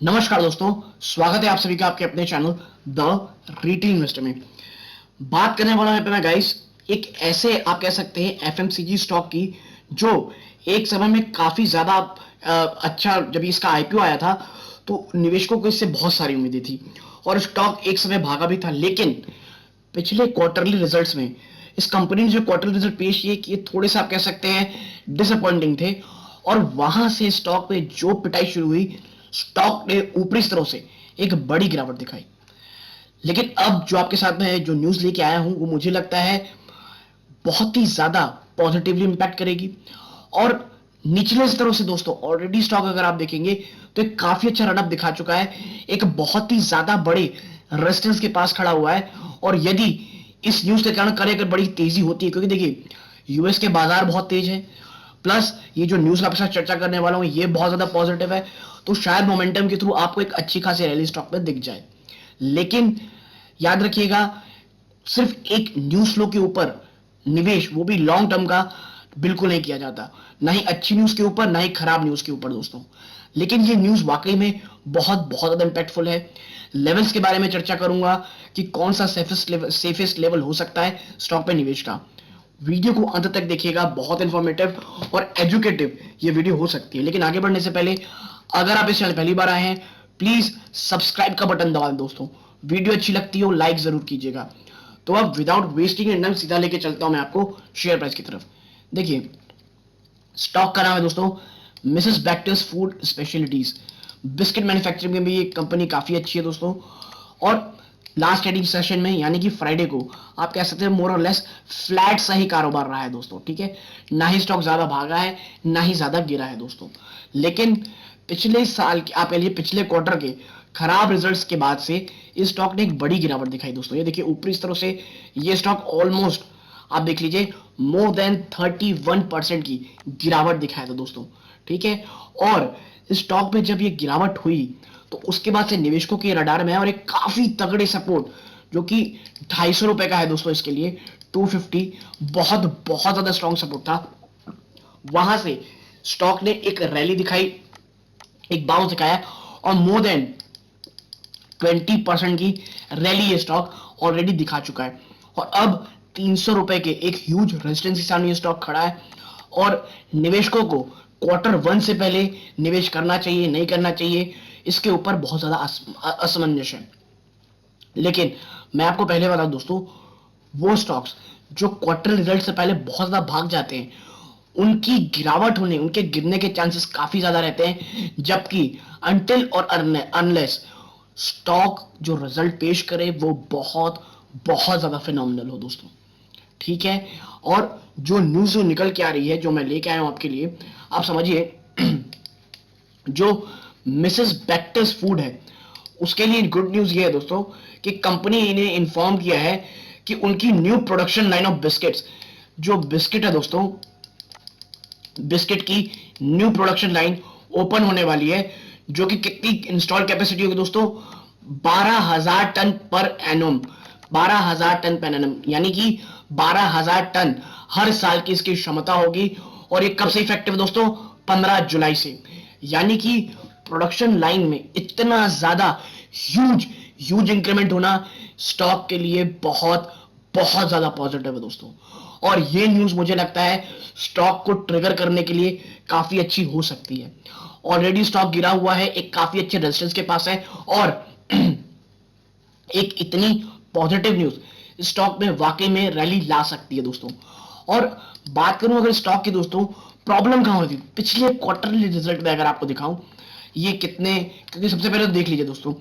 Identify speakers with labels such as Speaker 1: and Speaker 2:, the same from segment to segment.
Speaker 1: नमस्कार दोस्तों, स्वागत है आप सभी का आपके अपने चैनल द रिटेल इन्वेस्टर में। बात करने वाला है मैं गाइस एक ऐसे आप कह सकते हैं एफएमसीजी स्टॉक की जो एक समय में काफी ज्यादा अच्छा, जब इसका आईपीओ आया था तो निवेशकों को इससे बहुत सारी उम्मीदें थी और स्टॉक एक समय भागा भी था। लेकिन पिछले क्वार्टरली रिजल्ट्स में इस कंपनी ने जो क्वार्टरली रिजल्ट पेश किए कि थोड़े से आप कह सकते हैं डिसअपॉइंटिंग थे और वहां से स्टॉक पे जो पिटाई शुरू हुई, स्टॉक ने ऊपरी स्तरों से एक बड़ी गिरावट दिखाई। लेकिन अब जो आपके साथ में जो न्यूज लेके आया हूं वो मुझे लगता है बहुत ही ज्यादा पॉजिटिवली इंपैक्ट करेगी। और निचले स्तरों से दोस्तों ऑलरेडी स्टॉक अगर आप देखेंगे तो एक काफी अच्छा रनअप दिखा चुका है, एक बहुत ही ज्यादा बड़े रेजिस्टेंस के पास खड़ा हुआ है। और यदि इस न्यूज के कारण करे अगर बड़ी तेजी होती है, क्योंकि देखिए यूएस के बाजार बहुत तेज है, प्लस ये जो न्यूज आपके साथ चर्चा करने वाला हूं ये बहुत ज्यादा पॉजिटिव है, तो शायद मोमेंटम के थ्रू आपको एक अच्छी खासी रैली स्टॉक में दिख जाए। लेकिन याद रखिएगा, सिर्फ एक न्यूज फ्लो के ऊपर निवेश, वो भी लॉन्ग टर्म का, बिल्कुल नहीं किया जाता, ना ही अच्छी न्यूज के ऊपर ना ही खराब न्यूज के ऊपर दोस्तों। लेकिन ये न्यूज वाकई में बहुत बहुत ज्यादा इंपैक्टफुल है। लेवल्स के बारे में चर्चा करूंगा कि कौन सा सेफेस्ट लेवल हो सकता है स्टॉक पे निवेश का। वीडियो को अंत तक देखिएगा, बहुत इंफॉर्मेटिव और एजुकेटिव ये वीडियो हो सकती है। लेकिन आगे बढ़ने से पहले अगर आप इस चैनल पहली बार आए हैं प्लीज सब्सक्राइब का बटन दबा दें दोस्तों। वीडियो अच्छी लगती हो लाइक जरूर कीजिएगा। तो अब विदाउट वेस्टिंग एंड टाइम सीधा लेके चलता हूं मैं आपको शेयर प्राइस की तरफ। देखिए स्टॉक का नाम है दोस्तों Mrs बैक्टर्स food specialities. Biscuit manufacturing में भी ये कंपनी काफी अच्छी है दोस्तों। और लास्ट ट्रेडिंग सेशन में यानी कि फ्राइडे को आप कह सकते हैं मोर और लेस फ्लैट सा ही कारोबार रहा है दोस्तों, ठीक है। ना ही स्टॉक ज्यादा भागा है ना ही ज्यादा गिरा है दोस्तों। लेकिन पिछले साल के आप लिए पिछले क्वार्टर के खराब रिजल्ट्स के बाद से इस स्टॉक ने एक बड़ी गिरावट दिखाई दोस्तों। ये देखिए ऊपरी स्तरों से ये स्टॉक ऑलमोस्ट आप देख लीजिए मोर देन 31% की गिरावट दिखाया था दोस्तों, ठीक है। और इस स्टॉक में जब ये गिरावट हुई तो उसके बाद से निवेशकों के रडार में है और एक काफी तगड़े सपोर्ट जो कि 250 रुपए का है दोस्तों, इसके लिए 250 बहुत बहुत ज्यादा स्ट्रॉन्ग सपोर्ट था। वहां से स्टॉक ने एक रैली दिखाई, एक बाउंस दिखाया और मोर देन 20% की रैली ये स्टॉक ऑलरेडी दिखा चुका है। और अब 300 रुपए के एक ह्यूज रेजिस्टेंस के सामने ये स्टॉक खड़ा है और निवेशकों को क्वार्टर वन से पहले निवेश करना चाहिए नहीं करना चाहिए इसके ऊपर बहुत ज्यादा असमंजस है। लेकिन मैं आपको पहले बता दोस्तों, वो स्टॉक्स जो क्वार्टर रिजल्ट से पहले बहुत ज्यादा भाग जाते हैं उनकी गिरावट होने, उनके गिरने के चांसेस काफी ज्यादा रहते हैं। जबकि अनटिल और अनलेस स्टॉक जो रिजल्ट पेश करे वो बहुत बहुत ज्यादा फिनोमिनल हो दोस्तों, ठीक है। और जो न्यूज जो निकल के आ रही है, जो मैं लेके आया हूं आपके लिए, आप समझिए जो मिसेस बैक्टर्स फूड है उसके लिए गुड न्यूज ये है दोस्तों कि कंपनी ने इन्फॉर्म किया है कि उनकी new production line of biscuits, जो बिस्किट है दोस्तों, बिस्किट की न्यू प्रोडक्शन लाइन ओपन होने वाली है, जो कि कितनी इंस्टॉल कैपेसिटी होगी दोस्तों, 12,000 ton per annum. 12,000 ton per annum यानी कि 12,000 टन हर साल की इसकी क्षमता होगी। और ये कब से इफेक्टिव दोस्तों, 15 जुलाई से। यानी कि प्रोडक्शन लाइन में इतना ज्यादा ह्यूज ह्यूज इंक्रीमेंट होना स्टॉक के लिए बहुत बहुत ज्यादा पॉजिटिव है दोस्तों। और ये न्यूज मुझे लगता है स्टॉक को ट्रिगर करने के लिए काफी अच्छी हो सकती है। ऑलरेडी स्टॉक गिरा हुआ है, एक काफी अच्छे रेजिस्टेंस के पास है और एक इतनी पॉजिटिव न्यूज स्टॉक में वाकई में रैली ला सकती है दोस्तों। और बात करूं अगर स्टॉक की दोस्तों, प्रॉब्लम कहां होती है पिछले क्वार्टरली रिजल्ट में अगर आपको दिखाऊं ये कितने, क्योंकि सबसे पहले तो देख लीजिए दोस्तों,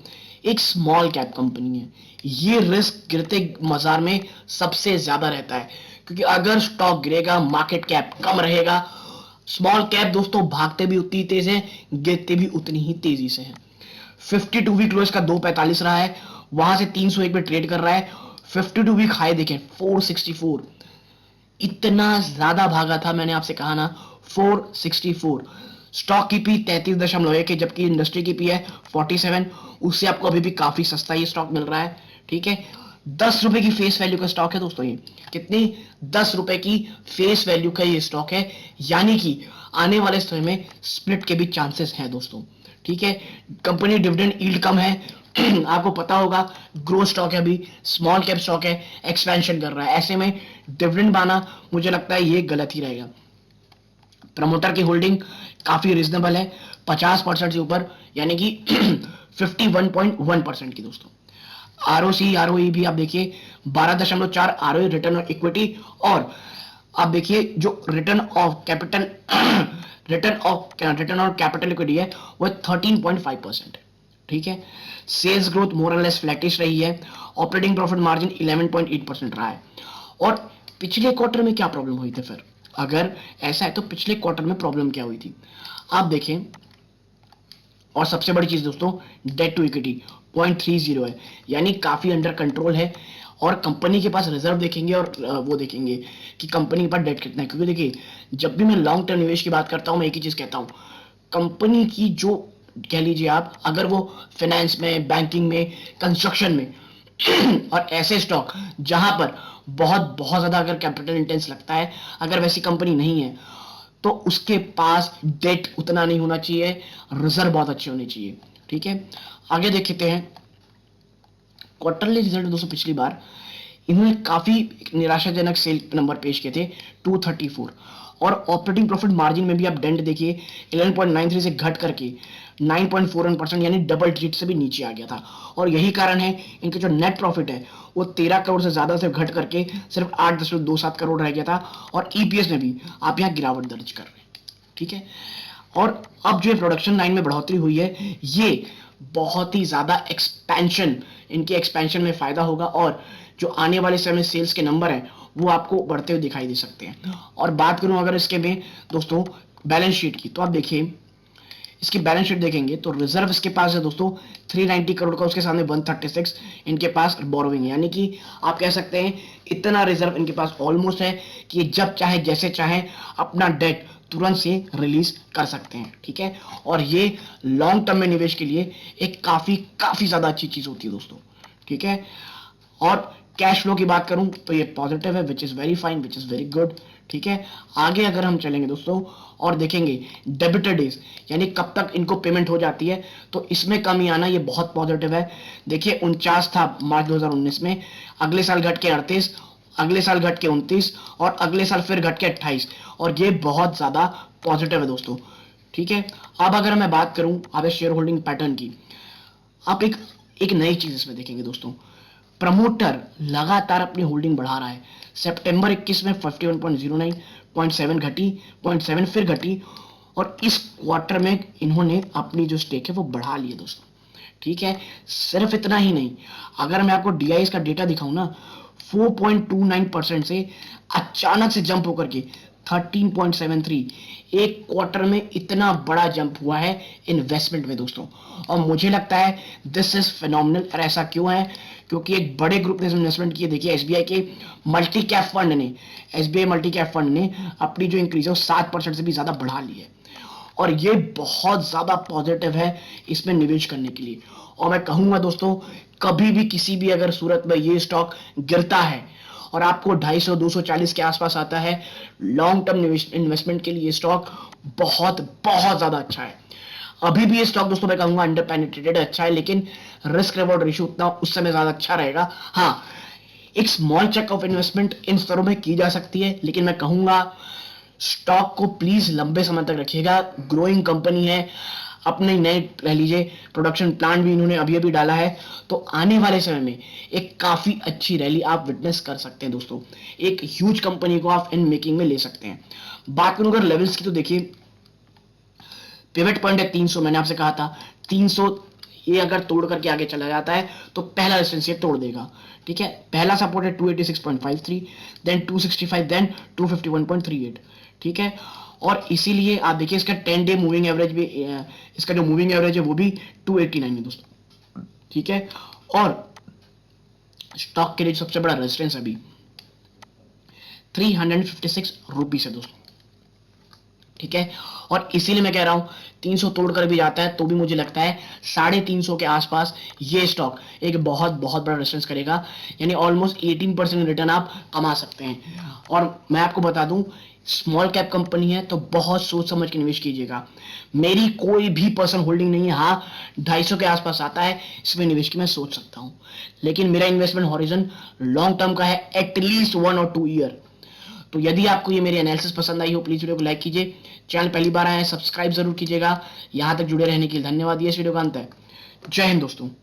Speaker 1: एक स्मॉल कैप कंपनी है, ये रिस्क गिरते बाजार में सबसे ज्यादा रहता है। क्योंकि अगर स्टॉक गिरेगा मार्केट कैप कम रहेगा। स्मॉल कैप दोस्तों भागते भी उतनी तेज है, गिरते भी उतनी ही तेजी से है। 52 वीक लो इसका 245 रहा है, वहां से 301 पे ट्रेड कर रहा है। 52 वीक हाई देखें 464, इतना ज्यादा भागा था, मैंने आपसे कहा ना 464। स्टॉक की पी 33.1 है, जबकि इंडस्ट्री की पी है 47। उससे आपको अभी भी काफी सस्ता ये स्टॉक मिल रहा है, ठीक है। 10 रुपए की फेस वैल्यू का स्टॉक है दोस्तों, ये कितनी 10 रुपए की फेस वैल्यू का ये स्टॉक है। यानी कि आने वाले समय में स्प्लिट के भी चांसेस हैं दोस्तों, ठीक है, कंपनी डिविडेंड यील्ड कम है, आपको पता होगा ग्रोथ स्टॉक है, अभी स्मॉल कैप स्टॉक है, एक्सपेंशन कर रहा है, ऐसे में डिविडेंड पाना मुझे लगता है ये गलत ही रहेगा। प्रमोटर की होल्डिंग काफी रिजनेबल है, 50% से ऊपर, यानी कि 51.1% की दोस्तों। आरओसी आरओई भी आप देखिए 12.4 आरओई रिटर्न ऑन इक्विटी, और आप देखिए जो return of capital return on capital equity है वो 13.5%। ठीक है, सेल्स ग्रोथ मोर और लेस फ्लैटिश रही है, ऑपरेटिंग प्रॉफिट मार्जिन 11.8% रहा है। और पिछले क्वार्टर में क्या प्रॉब्लम हुई थी फिर, अगर ऐसा है तो पिछले क्वार्टर में प्रॉब्लम क्या हुई थी आप देखें। और सबसे बड़ी चीज दोस्तों, डेट टू इक्विटी 0.30 है, यानी काफी अंडर कंट्रोल है। और कंपनी के पास रिजर्व देखेंगे और वो देखेंगे कि कंपनी के पास डेट कितना है, क्योंकि देखिए जब भी मैं लॉन्ग टर्म निवेश की बात करता हूं मैं एक ही चीज कहता हूं, कंपनी की जो कह लीजिए आप, अगर वो फाइनेंस में, बैंकिंग में, कंस्ट्रक्शन में और ऐसे स्टॉक जहां पर बहुत बहुत ज्यादा अगर कैपिटल इंटेंस लगता है, अगर वैसी कंपनी नहीं है तो उसके पास डेट उतना नहीं होना चाहिए, रिजर्व बहुत अच्छे होने चाहिए। ठीक है, आगे देखते हैं क्वार्टरली रिजल्ट। दोस्तों पिछली बार इन्होंने काफी निराशाजनक सेल नंबर पेश किए थे 234, और ऑपरेटिंग प्रॉफिट मार्जिन में भी आप डेंट देखिए 11.93 से घट करके 9.41%, यानी डबल डिजिट से भी नीचे आ गया था। और यही कारण है इनके जो नेट प्रॉफिट है वो 13 करोड़ से ज्यादा से घट करके सिर्फ 8.27 करोड़ रह गया था, और ईपीएस में भी आप यहाँ गिरावट दर्ज कर रहे हैं। ठीक है, और अब जो प्रोडक्शन लाइन में बढ़ोतरी हुई है ये बहुत ही ज्यादा एक्सपेंशन, इनके एक्सपेंशन में फायदा होगा, और जो आने वाले समय सेल्स के नंबर हैं वो आपको बढ़ते हुए दिखाई दे सकते हैं। और बात करूं अगर इसके में दोस्तों बैलेंस शीट की, तो आप देखिए इसकी बैलेंस शीट देखेंगे तो रिजर्व इसके पास है दोस्तों 390 करोड़ का, उसके सामने 136 इनके पास बोरोविंग है, यानी कि आप कह सकते हैं इतना रिजर्व इनके पास ऑलमोस्ट है कि जब चाहे जैसे चाहे अपना डेट तुरंत से रिलीज कर सकते हैं। ठीक है, और ये लॉन्ग टर्म में निवेश के लिए एक काफी काफी ज्यादा अच्छी चीज होती है दोस्तों। ठीक है, और कैश फ्लो की बात करूं तो ये पॉजिटिव है, which is very fine, which is very good. ठीक है, आगे अगर हम चलेंगे दोस्तों और देखेंगे डेबिटर डेज, यानी कब तक इनको पेमेंट हो जाती है, तो इसमें कमी आना ये बहुत पॉजिटिव है। देखिए 49 था मार्च 2019 में, अगले साल घट के 38, अगले साल घट के 29, और अगले साल फिर घट के 28, और ये बहुत ज्यादा पॉजिटिव है दोस्तों। ठीक है, अब अगर मैं बात करूं आप शेयर होल्डिंग पैटर्न की, आप एक नई चीज इसमें देखेंगे दोस्तों, प्रमोटर लगातार अपनी होल्डिंग बढ़ा रहा है। सितंबर 21 में 51.09, 0.7 घटी, 0.7 फिर घटी, और इस क्वार्टर में इन्होंने अपनी जो स्टेक है वो बढ़ा ली है दोस्तों। ठीक है, सिर्फ इतना ही नहीं, अगर मैं आपको डीआईएस का डेटा दिखाऊं ना, 4.29% से अचानक से जंप होकर के 13.73, एक क्वार्टर में इतना बड़ा जंप हुआ है इन्वेस्टमेंट में दोस्तों। और मुझे लगता है दिस इज फिनोमिनल। और ऐसा क्यों है, क्योंकि एक बड़े ग्रुप ने इन्वेस्टमेंट किए। देखिए एसबीआई के मल्टी कैप फंड ने, एसबीआई मल्टी कैप फंड ने अपनी जो इंक्रीज है वो 7% से भी ज्यादा बढ़ा ली है, और ये बहुत ज्यादा पॉजिटिव है इसमें निवेश करने के लिए। और मैं कहूंगा दोस्तों, कभी भी किसी भी अगर सूरत में ये स्टॉक गिरता है और आपको 250 240 के आसपास आता है, लॉन्ग टर्म इन्वेस्टमेंट के लिए स्टॉक बहुत बहुत ज्यादा अच्छा है। अभी भी ये स्टॉक दोस्तों मैं कहूंगा अंडर पेनिट्रेटेड अच्छा है, लेकिन रिस्क रिवॉर्ड रेशियो उतना उस समय ज्यादा अच्छा रहेगा। हाँ, एक स्मॉल चेक ऑफ इन्वेस्टमेंट इन स्तरों में की जा सकती है, लेकिन मैं कहूंगा स्टॉक को प्लीज लंबे समय तक रखिएगा। ग्रोइंग कंपनी है, अपने नए कह लीजिए प्रोडक्शन प्लांट भी इन्होंने अभी अभी डाला है, तो आने वाले समय में एक काफी अच्छी रैली आप विटनेस कर सकते हैं दोस्तों। एक ह्यूज कंपनी को आप इन मेकिंग में ले सकते हैं। बात करूं अगर लेवल्स की, तो देखिए पिवट पॉइंट है 300, मैंने आपसे कहा था 300, ये अगर तोड़ करके आगे चला जाता है तो पहला रेजिस्टेंस ये तोड़ देगा। ठीक है, पहला सपोर्ट है 286.53, देन 265, देन 251.38। ठीक है, और इसीलिए आप देखिए इसका 10 डे मूविंग एवरेज भी, इसका जो मूविंग एवरेज है वो भी 289 है दोस्तों। ठीक है, और स्टॉक के लिए सबसे बड़ा रेजिस्टेंस अभी 356 रुपीज है दोस्तों। ठीक है, और इसीलिए मैं कह रहा हूं 300 तोड़कर भी जाता है तो भी मुझे लगता है 350 के आसपास ये स्टॉक एक बहुत बहुत बड़ा रेजिस्टेंस करेगा, यानी ऑलमोस्ट 18% रिटर्न आप कमा सकते हैं। और मैं आपको बता दूं, स्मॉल कैप कंपनी है तो बहुत सोच समझ के निवेश कीजिएगा। मेरी कोई भी पर्सनल होल्डिंग नहीं है, हाँ 250 के आसपास आता है, इसमें निवेश की मैं सोच सकता हूं, लेकिन मेरा इन्वेस्टमेंट हॉरिजन लॉन्ग टर्म का है, एटलीस्ट 1 और 2 ईयर। तो यदि आपको ये मेरी एनालिसिस पसंद आई हो, प्लीज वीडियो को लाइक कीजिए, चैनल पहली बार आए हैं सब्सक्राइब जरूर कीजिएगा। यहां तक जुड़े रहने के लिए धन्यवाद। ये इस वीडियो का अंत है। जय हिंद दोस्तों।